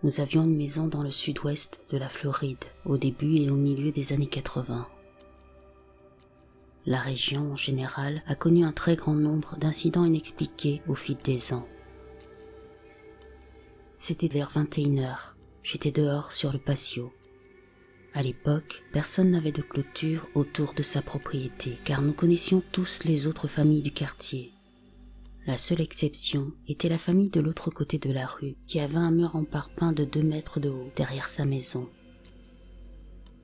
nous avions une maison dans le sud-ouest de la Floride, au début et au milieu des années 80. La région, en général, a connu un très grand nombre d'incidents inexpliqués au fil des ans. C'était vers 21h, j'étais dehors sur le patio. À l'époque, personne n'avait de clôture autour de sa propriété, car nous connaissions tous les autres familles du quartier. La seule exception était la famille de l'autre côté de la rue, qui avait un mur en parpaing de 2 mètres de haut derrière sa maison.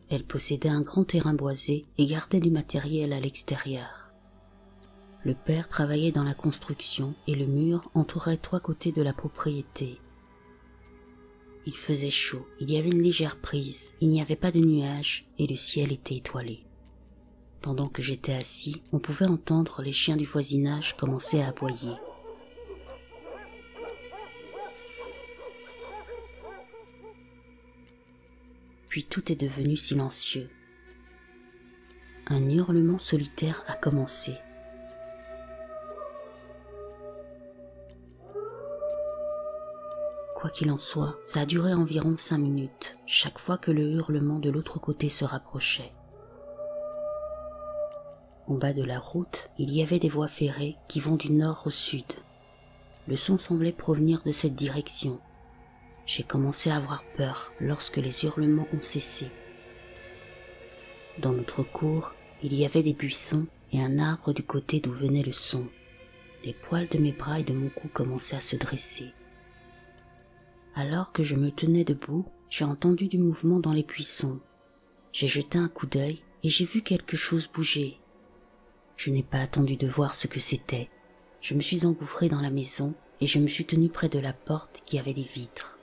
Elle possédait un grand terrain boisé et gardait du matériel à l'extérieur. Le père travaillait dans la construction et le mur entourait 3 côtés de la propriété. Il faisait chaud, il y avait une légère brise, il n'y avait pas de nuages et le ciel était étoilé. Pendant que j'étais assis, on pouvait entendre les chiens du voisinage commencer à aboyer. Puis tout est devenu silencieux. Un hurlement solitaire a commencé. Quoi qu'il en soit, ça a duré environ 5 minutes, chaque fois que le hurlement de l'autre côté se rapprochait. En bas de la route, il y avait des voies ferrées qui vont du nord au sud. Le son semblait provenir de cette direction. J'ai commencé à avoir peur lorsque les hurlements ont cessé. Dans notre cour, il y avait des buissons et un arbre du côté d'où venait le son. Les poils de mes bras et de mon cou commençaient à se dresser. Alors que je me tenais debout, j'ai entendu du mouvement dans les buissons. J'ai jeté un coup d'œil et j'ai vu quelque chose bouger. Je n'ai pas attendu de voir ce que c'était. Je me suis engouffré dans la maison et je me suis tenu près de la porte qui avait des vitres.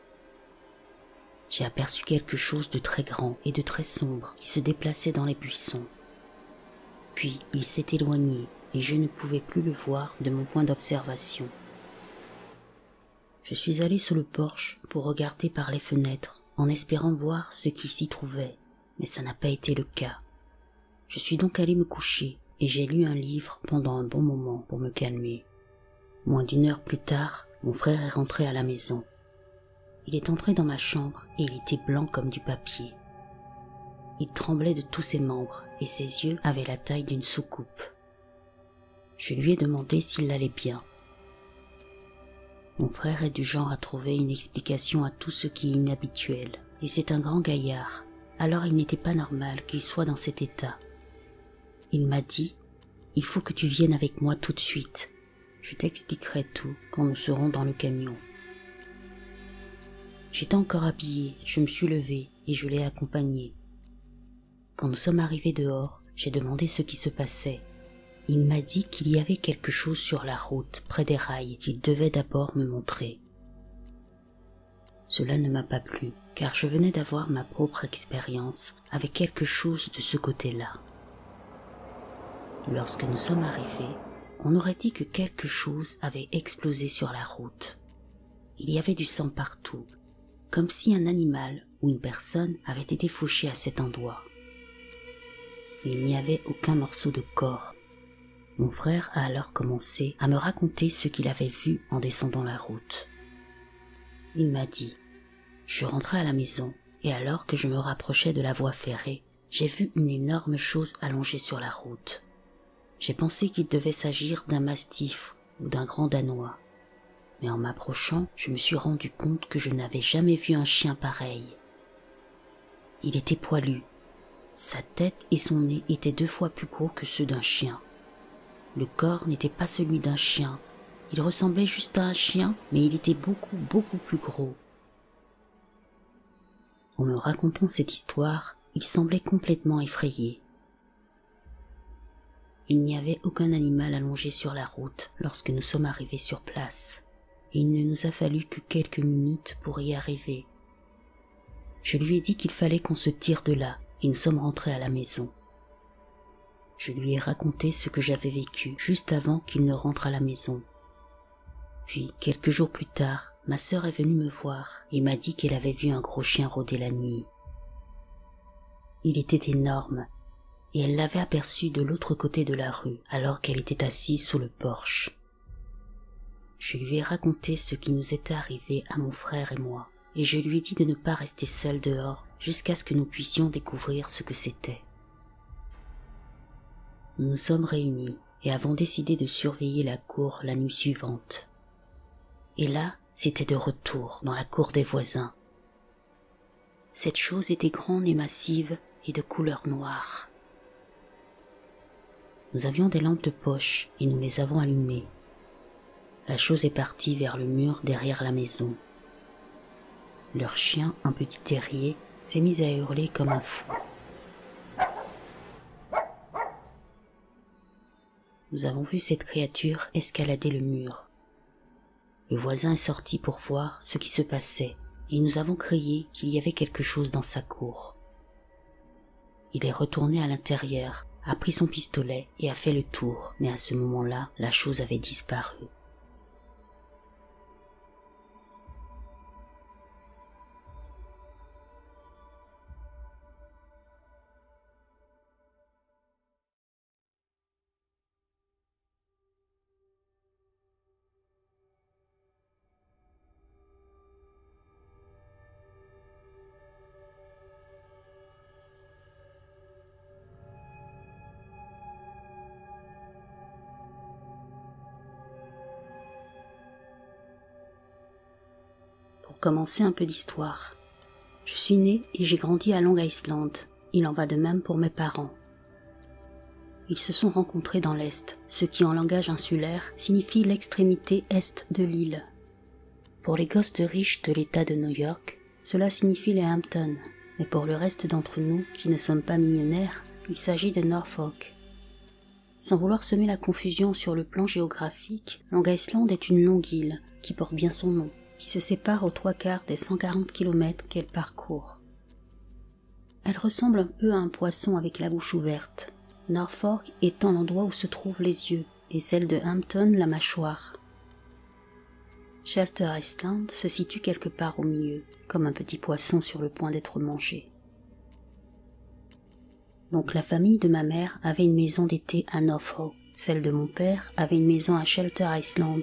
J'ai aperçu quelque chose de très grand et de très sombre qui se déplaçait dans les buissons. Puis il s'est éloigné et je ne pouvais plus le voir de mon point d'observation. Je suis allé sous le porche pour regarder par les fenêtres en espérant voir ce qui s'y trouvait, mais ça n'a pas été le cas. Je suis donc allé me coucher et j'ai lu un livre pendant un bon moment pour me calmer. Moins d'1 heure plus tard, mon frère est rentré à la maison. Il est entré dans ma chambre et il était blanc comme du papier. Il tremblait de tous ses membres et ses yeux avaient la taille d'une soucoupe. Je lui ai demandé s'il allait bien. Mon frère est du genre à trouver une explication à tout ce qui est inhabituel, et c'est un grand gaillard, alors il n'était pas normal qu'il soit dans cet état. Il m'a dit « Il faut que tu viennes avec moi tout de suite. Je t'expliquerai tout quand nous serons dans le camion. » J'étais encore habillé, je me suis levé et je l'ai accompagné. Quand nous sommes arrivés dehors, j'ai demandé ce qui se passait. Il m'a dit qu'il y avait quelque chose sur la route, près des rails, qu'il devait d'abord me montrer. Cela ne m'a pas plu, car je venais d'avoir ma propre expérience avec quelque chose de ce côté-là. Lorsque nous sommes arrivés, on aurait dit que quelque chose avait explosé sur la route. Il y avait du sang partout, comme si un animal ou une personne avait été fauché à cet endroit. Il n'y avait aucun morceau de corps. Mon frère a alors commencé à me raconter ce qu'il avait vu en descendant la route. Il m'a dit « Je rentrais à la maison et alors que je me rapprochais de la voie ferrée, j'ai vu une énorme chose allongée sur la route. J'ai pensé qu'il devait s'agir d'un mastif ou d'un grand danois. Mais en m'approchant, je me suis rendu compte que je n'avais jamais vu un chien pareil. Il était poilu. Sa tête et son nez étaient 2 fois plus gros que ceux d'un chien. Le corps n'était pas celui d'un chien. Il ressemblait juste à un chien, mais il était beaucoup plus gros. En me racontant cette histoire, il semblait complètement effrayé. Il n'y avait aucun animal allongé sur la route lorsque nous sommes arrivés sur place, et il ne nous a fallu que quelques minutes pour y arriver. Je lui ai dit qu'il fallait qu'on se tire de là, et nous sommes rentrés à la maison. Je lui ai raconté ce que j'avais vécu juste avant qu'il ne rentre à la maison. Puis, quelques jours plus tard, ma sœur est venue me voir et m'a dit qu'elle avait vu un gros chien rôder la nuit. Il était énorme, et elle l'avait aperçu de l'autre côté de la rue alors qu'elle était assise sous le porche. Je lui ai raconté ce qui nous était arrivé à mon frère et moi, et je lui ai dit de ne pas rester seule dehors jusqu'à ce que nous puissions découvrir ce que c'était. Nous nous sommes réunis et avons décidé de surveiller la cour la nuit suivante. Et là, c'était de retour dans la cour des voisins. Cette chose était grande et massive et de couleur noire. Nous avions des lampes de poche et nous les avons allumées. La chose est partie vers le mur derrière la maison. Leur chien, un petit terrier, s'est mis à hurler comme un fou. Nous avons vu cette créature escalader le mur. Le voisin est sorti pour voir ce qui se passait et nous avons crié qu'il y avait quelque chose dans sa cour. Il est retourné à l'intérieur, a pris son pistolet et a fait le tour, mais à ce moment-là, la chose avait disparu. Pour commencer un peu d'histoire. Je suis née et j'ai grandi à Long Island. Il en va de même pour mes parents. Ils se sont rencontrés dans l'Est, ce qui en langage insulaire signifie l'extrémité Est de l'île. Pour les gosses riches de l'État de New York, cela signifie les Hamptons, mais pour le reste d'entre nous qui ne sommes pas millionnaires, il s'agit de Norfolk. Sans vouloir semer la confusion sur le plan géographique, Long Island est une longue île qui porte bien son nom, qui se sépare aux 3/4 des 140 km qu'elle parcourt. Elle ressemble un peu à un poisson avec la bouche ouverte, Norfolk étant l'endroit où se trouvent les yeux, et celle de Hampton la mâchoire. Shelter Island se situe quelque part au milieu, comme un petit poisson sur le point d'être mangé. Donc la famille de ma mère avait une maison d'été à Norfolk, celle de mon père avait une maison à Shelter Island.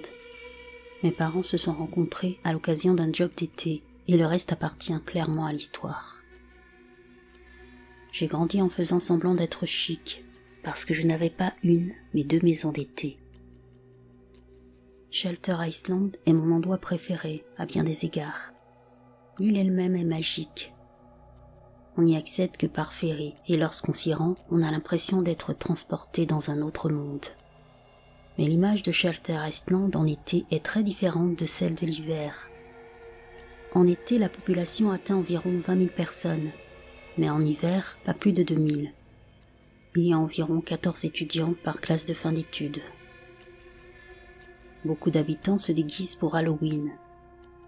Mes parents se sont rencontrés à l'occasion d'un job d'été et le reste appartient clairement à l'histoire. J'ai grandi en faisant semblant d'être chic, parce que je n'avais pas une, mais 2 maisons d'été. Shelter Island est mon endroit préféré à bien des égards. L'île elle-même est magique. On n'y accède que par ferry et lorsqu'on s'y rend, on a l'impression d'être transporté dans un autre monde. Mais l'image de Shelter Island en été est très différente de celle de l'hiver. En été, la population atteint environ 20 000 personnes, mais en hiver, pas plus de 2 000. Il y a environ 14 étudiants par classe de fin d'études. Beaucoup d'habitants se déguisent pour Halloween.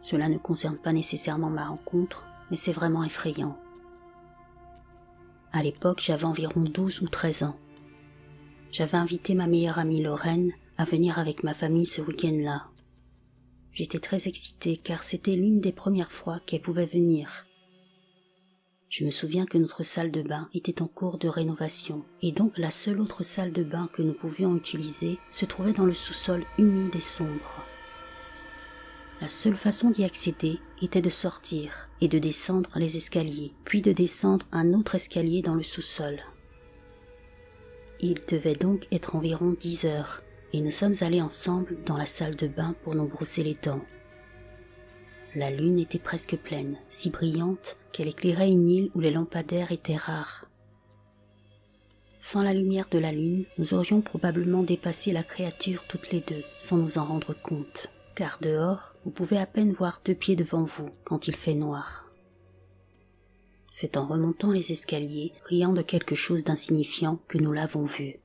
Cela ne concerne pas nécessairement ma rencontre, mais c'est vraiment effrayant. À l'époque, j'avais environ 12 ou 13 ans. J'avais invité ma meilleure amie Lorraine à venir avec ma famille ce week-end-là. J'étais très excitée car c'était l'une des premières fois qu'elle pouvait venir. Je me souviens que notre salle de bain était en cours de rénovation et donc la seule autre salle de bain que nous pouvions utiliser se trouvait dans le sous-sol humide et sombre. La seule façon d'y accéder était de sortir et de descendre les escaliers, puis de descendre un autre escalier dans le sous-sol. Il devait donc être environ 10 heures, et nous sommes allés ensemble dans la salle de bain pour nous brosser les dents. La lune était presque pleine, si brillante qu'elle éclairait une île où les lampadaires étaient rares. Sans la lumière de la lune, nous aurions probablement dépassé la créature toutes les deux, sans nous en rendre compte, car dehors, vous pouvez à peine voir 2 pieds devant vous quand il fait noir. C'est en remontant les escaliers, riant de quelque chose d'insignifiant, que nous l'avons vu.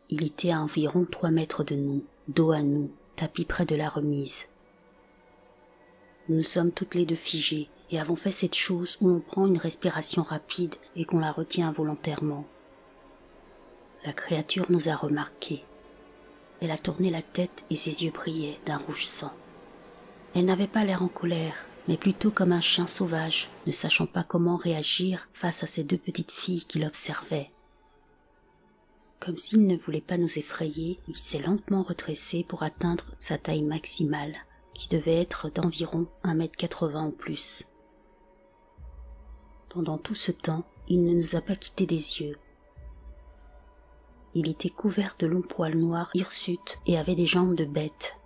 Il était à environ 3 mètres de nous, dos à nous, tapis près de la remise. Nous nous sommes toutes les deux figées et avons fait cette chose où l'on prend une respiration rapide et qu'on la retient involontairement. La créature nous a remarqués. Elle a tourné la tête et ses yeux brillaient d'un rouge sang. Elle n'avait pas l'air en colère, mais plutôt comme un chien sauvage, ne sachant pas comment réagir face à ces 2 petites filles qui l'observaient. Comme s'il ne voulait pas nous effrayer, il s'est lentement redressé pour atteindre sa taille maximale, qui devait être d'environ 1,80 m ou plus. Pendant tout ce temps, il ne nous a pas quittés des yeux. Il était couvert de longs poils noirs hirsutes et avait des jambes de bête.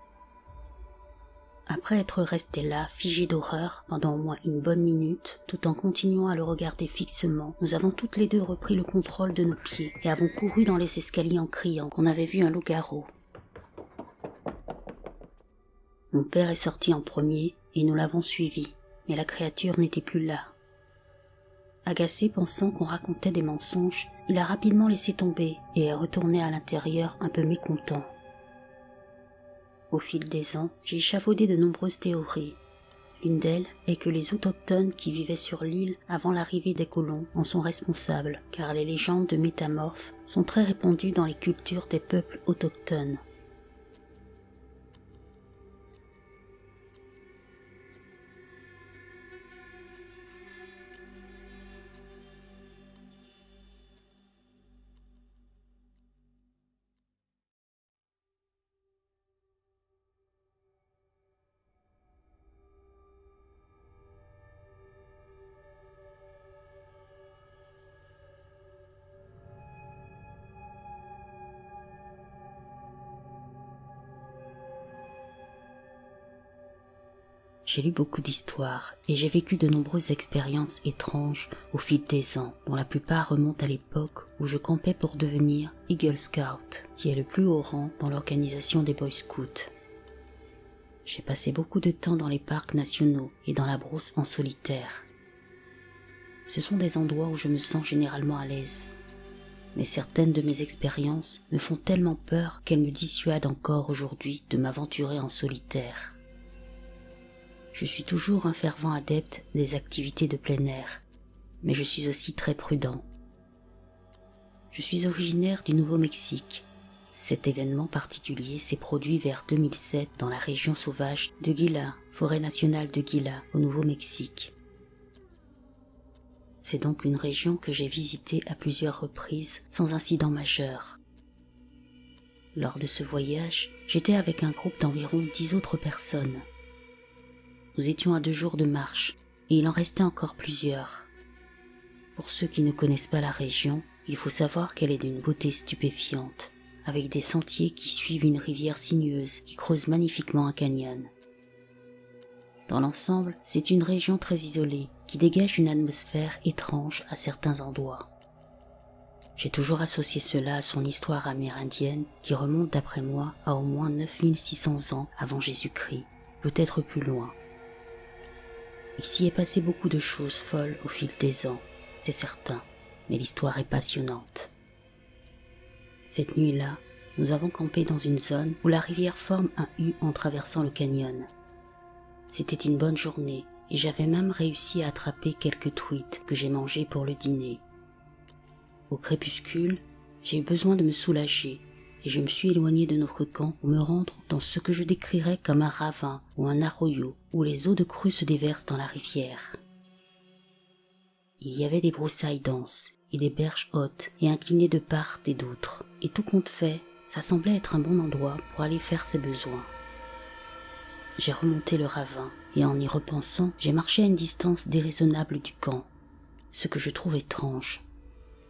Après être resté là, figé d'horreur, pendant au moins une bonne minute, tout en continuant à le regarder fixement, nous avons toutes les deux repris le contrôle de nos pieds et avons couru dans les escaliers en criant qu'on avait vu un loup-garou. Mon père est sorti en premier et nous l'avons suivi, mais la créature n'était plus là. Agacé pensant qu'on racontait des mensonges, il a rapidement laissé tomber et est retourné à l'intérieur un peu mécontent. Au fil des ans, j'ai échafaudé de nombreuses théories. L'une d'elles est que les autochtones qui vivaient sur l'île avant l'arrivée des colons en sont responsables, car les légendes de métamorphes sont très répandues dans les cultures des peuples autochtones. J'ai lu beaucoup d'histoires et j'ai vécu de nombreuses expériences étranges au fil des ans, dont la plupart remontent à l'époque où je campais pour devenir Eagle Scout, qui est le plus haut rang dans l'organisation des Boy Scouts. J'ai passé beaucoup de temps dans les parcs nationaux et dans la brousse en solitaire. Ce sont des endroits où je me sens généralement à l'aise, mais certaines de mes expériences me font tellement peur qu'elles me dissuadent encore aujourd'hui de m'aventurer en solitaire. Je suis toujours un fervent adepte des activités de plein air, mais je suis aussi très prudent. Je suis originaire du Nouveau-Mexique. Cet événement particulier s'est produit vers 2007 dans la région sauvage de Gila, forêt nationale de Gila, au Nouveau-Mexique. C'est donc une région que j'ai visitée à plusieurs reprises sans incident majeur. Lors de ce voyage, j'étais avec un groupe d'environ 10 autres personnes. Nous étions à 2 jours de marche, et il en restait encore plusieurs. Pour ceux qui ne connaissent pas la région, il faut savoir qu'elle est d'une beauté stupéfiante, avec des sentiers qui suivent une rivière sinueuse qui creuse magnifiquement un canyon. Dans l'ensemble, c'est une région très isolée, qui dégage une atmosphère étrange à certains endroits. J'ai toujours associé cela à son histoire amérindienne, qui remonte d'après moi à au moins 9600 ans avant Jésus-Christ, peut-être plus loin. Il s'y est passé beaucoup de choses folles au fil des ans, c'est certain, mais l'histoire est passionnante. Cette nuit-là, nous avons campé dans une zone où la rivière forme un U en traversant le canyon. C'était une bonne journée et j'avais même réussi à attraper quelques truites que j'ai mangées pour le dîner. Au crépuscule, j'ai eu besoin de me soulager et je me suis éloigné de notre camp pour me rendre dans ce que je décrirais comme un ravin ou un arroyo où les eaux de crue se déversent dans la rivière. Il y avait des broussailles denses et des berges hautes et inclinées de part et d'autre, et tout compte fait, ça semblait être un bon endroit pour aller faire ses besoins. J'ai remonté le ravin et en y repensant, j'ai marché à une distance déraisonnable du camp. Ce que je trouve étrange,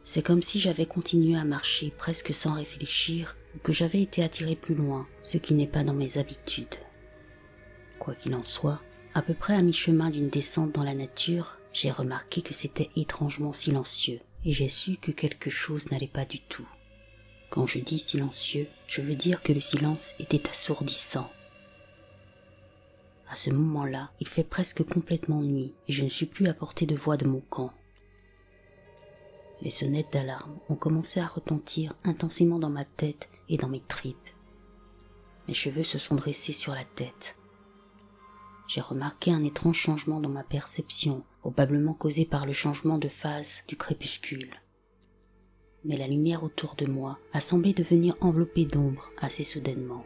c'est comme si j'avais continué à marcher presque sans réfléchir ou que j'avais été attiré plus loin, ce qui n'est pas dans mes habitudes. Quoi qu'il en soit, à peu près à mi-chemin d'une descente dans la nature, j'ai remarqué que c'était étrangement silencieux et j'ai su que quelque chose n'allait pas du tout. Quand je dis silencieux, je veux dire que le silence était assourdissant. À ce moment-là, il fait presque complètement nuit et je ne suis plus à portée de voix de mon camp. Les sonnettes d'alarme ont commencé à retentir intensément dans ma tête et dans mes tripes. Mes cheveux se sont dressés sur la tête. J'ai remarqué un étrange changement dans ma perception, probablement causé par le changement de phase du crépuscule. Mais la lumière autour de moi a semblé devenir enveloppée d'ombre assez soudainement.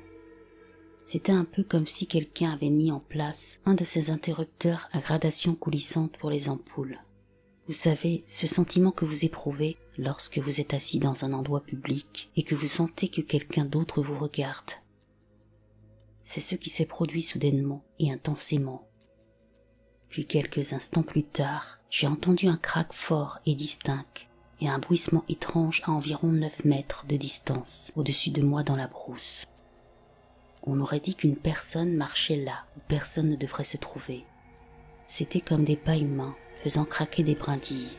C'était un peu comme si quelqu'un avait mis en place un de ces interrupteurs à gradation coulissante pour les ampoules. Vous savez, ce sentiment que vous éprouvez lorsque vous êtes assis dans un endroit public et que vous sentez que quelqu'un d'autre vous regarde. c'est ce qui s'est produit soudainement et intensément. Puis quelques instants plus tard, j'ai entendu un craque fort et distinct, et un bruissement étrange à environ 9 mètres de distance, au-dessus de moi dans la brousse. On aurait dit qu'une personne marchait là où personne ne devrait se trouver. C'était comme des pas humains faisant craquer des brindilles.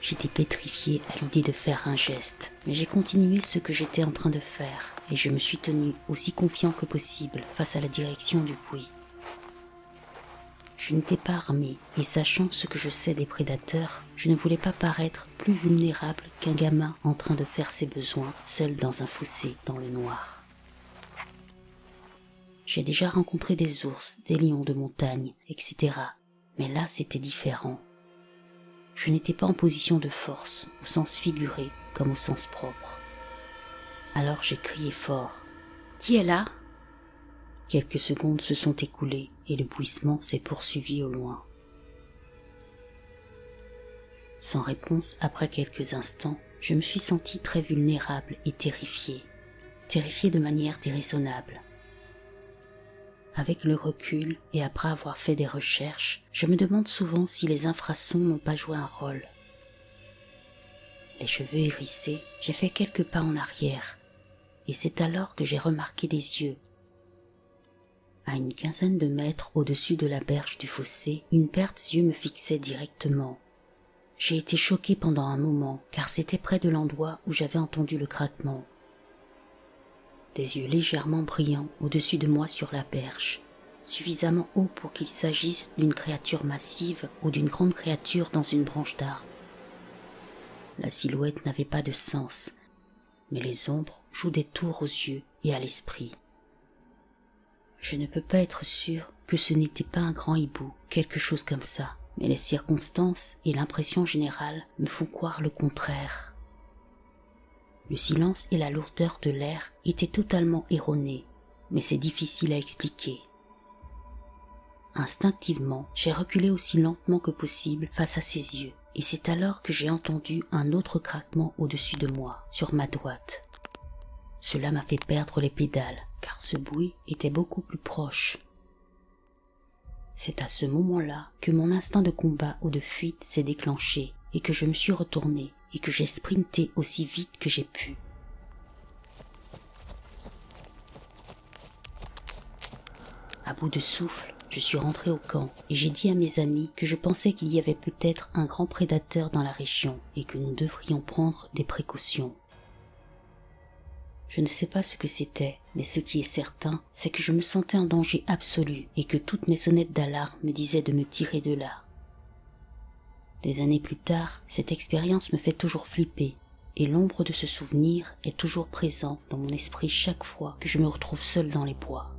J'étais pétrifié à l'idée de faire un geste, mais j'ai continué ce que j'étais en train de faire, et je me suis tenu aussi confiant que possible face à la direction du bruit. Je n'étais pas armé, et sachant ce que je sais des prédateurs, je ne voulais pas paraître plus vulnérable qu'un gamin en train de faire ses besoins, seul dans un fossé dans le noir. J'ai déjà rencontré des ours, des lions de montagne, etc. Mais là, c'était différent. Je n'étais pas en position de force, au sens figuré comme au sens propre. Alors j'ai crié fort. « Qui est là ?» Quelques secondes se sont écoulées et le bruissement s'est poursuivi au loin. Sans réponse après quelques instants, je me suis senti très vulnérable et terrifié de manière déraisonnable. Avec le recul et après avoir fait des recherches, je me demande souvent si les infrasons n'ont pas joué un rôle. Les cheveux hérissés, j'ai fait quelques pas en arrière, et c'est alors que j'ai remarqué des yeux. À une quinzaine de mètres au-dessus de la berge du fossé, une paire d'yeux me fixait directement. J'ai été choqué pendant un moment, car c'était près de l'endroit où j'avais entendu le craquement. Des yeux légèrement brillants au-dessus de moi sur la berge, suffisamment haut pour qu'il s'agisse d'une créature massive ou d'une grande créature dans une branche d'arbre. La silhouette n'avait pas de sens, mais les ombres jouent des tours aux yeux et à l'esprit. Je ne peux pas être sûr que ce n'était pas un grand hibou, quelque chose comme ça, mais les circonstances et l'impression générale me font croire le contraire. Le silence et la lourdeur de l'air étaient totalement erronés, mais c'est difficile à expliquer. Instinctivement, j'ai reculé aussi lentement que possible face à ses yeux, et c'est alors que j'ai entendu un autre craquement au-dessus de moi, sur ma droite. Cela m'a fait perdre les pédales, car ce bruit était beaucoup plus proche. C'est à ce moment-là que mon instinct de combat ou de fuite s'est déclenché, et que je me suis retourné, et que j'ai sprinté aussi vite que j'ai pu. À bout de souffle, je suis rentré au camp et j'ai dit à mes amis que je pensais qu'il y avait peut-être un grand prédateur dans la région et que nous devrions prendre des précautions. Je ne sais pas ce que c'était, mais ce qui est certain, c'est que je me sentais en danger absolu et que toutes mes sonnettes d'alarme me disaient de me tirer de là. Des années plus tard, cette expérience me fait toujours flipper et l'ombre de ce souvenir est toujours présent dans mon esprit chaque fois que je me retrouve seul dans les bois.